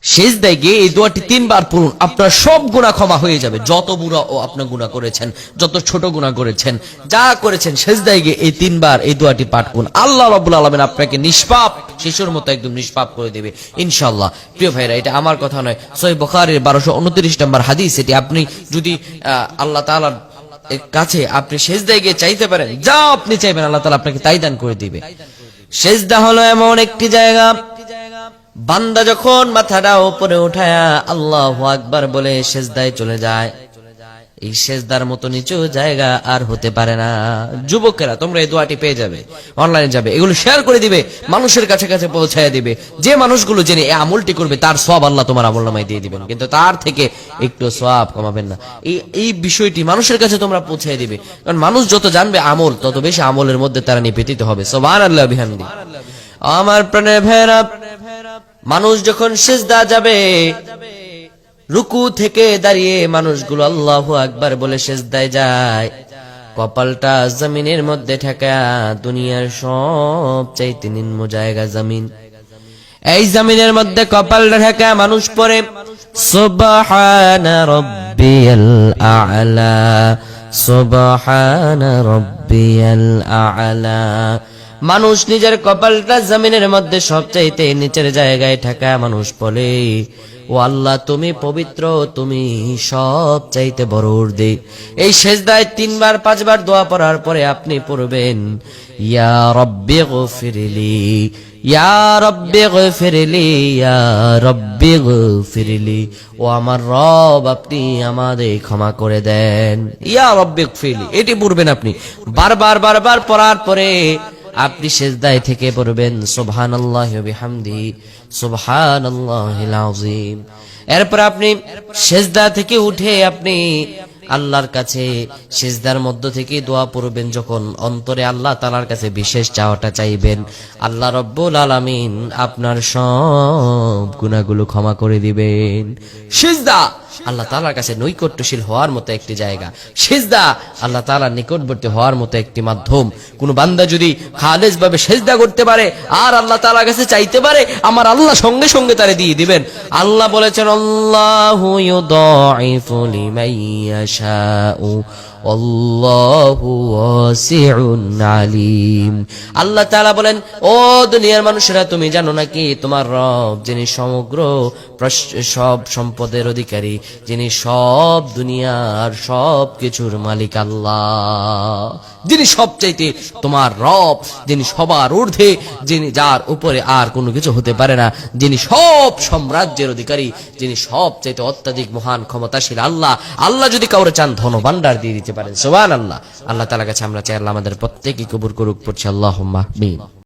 সিজদায় গিয়ে এই দোয়াটি 3 বার পড়ুন, আপনার সব গুনাহ ক্ষমা হয়ে যাবে। যত বড় ও আপনি গুনাহ করেছেন, যত ছোট গুনাহ করেছেন, যা করেছেন, সিজদায় গিয়ে এই 3 বার এই দোয়াটি পাঠ করুন। আল্লাহ রাব্বুল আলামিন আপনাকে নিষ্পাপ শিশুর মতো একদম নিষ্পাপ করে দেবে ইনশাআল্লাহ। প্রিয় ভাইরা, এটা আমার কথা নয়, সহিহ বুখারীর 1229 নম্বর হাদিস। এটি আপনি যদি আল্লাহ তাআলার কাছে আপনি সিজদায় গিয়ে চাইতে পারেন, যা আপনি চাইবেন আল্লাহ তাআলা আপনাকে তাই দান করে দিবে। সিজদা হলো এমন একটি জায়গা, বান্দা যখন মাথাটা উপরে উঠায়া আল্লাহু আকবার বলে সিজদায় চলে যায়, এই সিজদার মতো নিচু জায়গা আর হতে পারে না। যুবকেরা, তোমরা এই দোয়াটি পেয়ে যাবে, অনলাইনে যাবে, এগুলো শেয়ার করে দিবে, মানুষের কাছে কাছে পৌঁছায় দিবে। যে মানুষগুলো জেনে এই আমলটি করবে তার সওয়াব আল্লাহ তোমার আমলনামায় দিয়ে দিবেন, কিন্তু তার থেকে একটু সওয়াব কমাবেন না। এই বিষয়টি মানুষের কাছে তোমরা পৌঁছায় দিবে, কারণ মানুষ যত জানবে আমল, তত বেশি আমলের মধ্যে তারা নিবেদিত হবে। সুবহানাল্লাহ বিহামদি। আমার প্রাণের ভাইরা, মানুষ যখন সিজদা যাবে, রুকু থেকে দাঁড়িয়ে মানুষগুলো আল্লাহু আকবার বলে সিজদায় যায়, কপালটা জমিনের মধ্যে ঠেকা, দুনিয়ার সব চাইতে নিম্ন জায়গা জমিন, এই জমিনের মধ্যে কপালটা ঠেকা মানুষ পড়ে সুবহানা রাব্বিয়াল আ'লা, সুবহানা রাব্বিয়াল আ'লা। মানুষ নিজের কপালটা জমিনের মধ্যে সবচাইতে নিচের জায়গায় ঠেকা মানুষ বলে, ও আল্লাহ তুমি পবিত্র, তুমি সব চাইতে বড় উর্দি। এই সিজদায় 3 বার 5 বার দোয়া পড়ার পরে আপনি পড়বেন, ইয়া রাব্বি গফিরলি, ইয়া রাব্বি গফিরলি, ইয়া রাব্বি গফিরলি। ও আমার রব, আপনি আমাদের ক্ষমা করে দেন। ইয়া রাব্বি গফিরলি, এটি পড়বেন আপনি বারবার বারবার পড়ার পরে আপনি সিজদায় থেকে পড়বেন সুবহানাল্লাহি ওয়া বিহামদিহি, সুবহানাল্লাহিল আযীম। এরপর আপনি সিজদা থেকে উঠে আপনি আল্লাহর কাছে সিজদার মধ্য থেকে দোয়া পড়বেন। যখন অন্তরে আল্লাহ তাআলার কাছে বিশেষ চাওয়াটা চাইবেন, আল্লাহ রাব্বুল আলামিন আপনার সব গুনাহগুলো ক্ষমা করে দিবেন। সিজদা আল্লাহ তাআলার কাছে নৈকট্যশীল হওয়ার মতো একটি জায়গা, সিজদা আল্লাহ তাআলার নিকটবর্তী হওয়ার মতো একটি মাধ্যম। কোন বান্দা যদি খালেস ভাবে সিজদা করতে পারে আর আল্লাহ তাআলার কাছে চাইতে পারে, আমার আল্লাহ সঙ্গে সঙ্গে তারে দিয়ে দিবেন। আল্লাহ বলেছেন, আল্লাহু ইউদাইফু লিমান ইয়াশাউ আল্লাহু ওয়াসিউন আলিম। আল্লাহ তাআলা বলেন, ও দুনিয়ার মানুষেরা, তুমি জানো নাকি তোমার রব যিনি সমগ্র সব সম্পদের অধিকারী, যিনি সব দুনিয়ার সব কিছুর মালিক আল্লাহ, যিনি সবচাইতে তোমার রব, যিনি সবার ঊর্ধ্বে, যিনি যার উপরে আর কোনো কিছু হতে পারে না, যিনি সব সাম্রাজ্যের অধিকারী, যিনি সবচাইতে অত্যাধিক মহান ক্ষমতাশীল আল্লাহ। আল্লাহ যদি কাউরে চান ধনভাণ্ডার দিয়ে দিতে পারেন। সুবহানাল্লাহ। আল্লাহ তাআলার কাছে আমরা চাই আল্লাহ আমাদের প্রত্যেককে কবুল করুক। পড়ছি আল্লাহুম্মা আমিন।